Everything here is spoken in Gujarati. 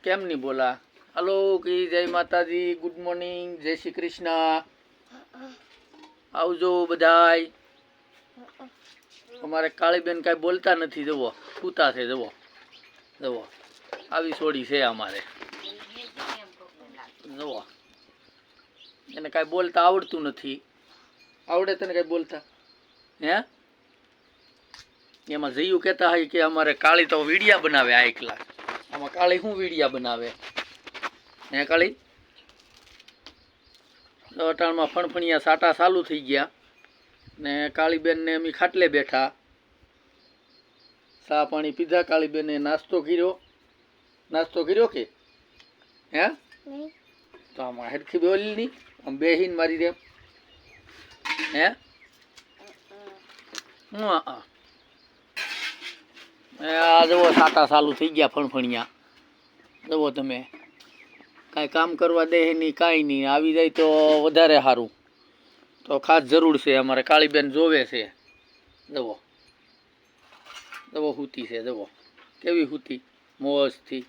કેમ નહીં બોલા? હલો કી જય માતાજી, ગુડ મોર્નિંગ, જય શ્રી કૃષ્ણ. આવજો બધાય. અમારે કાળીબેન કાંઈ બોલતા નથી, જુઓ સૂતા છે. જુઓ જુઓ આવી સોડી છે અમારે. જુઓ એને કાંઈ બોલતા આવડતું નથી. આવડે તને કાંઈ બોલતા? હે? એમાં જયું કહેતા હોય કે અમારે કાળી તો વીડિયા બનાવે. આ એકલા આમાં કાળી શું વીડિયા બનાવે? હે કાળી? અટાણમાં ફણફણિયા સાટા ચાલુ થઈ ગયા ને કાળીબેનને અમે ખાટલે બેઠા, ચા પાણી પીધા. કાળીબેને નાસ્તો કર્યો કે હે? તો આમાં હેડખી બોલી નહીં, આમ બેહીને મારી દે. હે આ જુઓ સાટા ચાલુ થઈ ગયા ફણફણિયા. જુઓ તમે, કાંઈ કામ કરવા દે નહીં, કાંઈ નહીં. આવી જાય તો વધારે સારું. તો ખાસ જરૂર છે અમારે. કાળીબેન જોવે છે. જુઓ જુઓ સૂતી છે. જુઓ કેવી સૂતી મોજથી.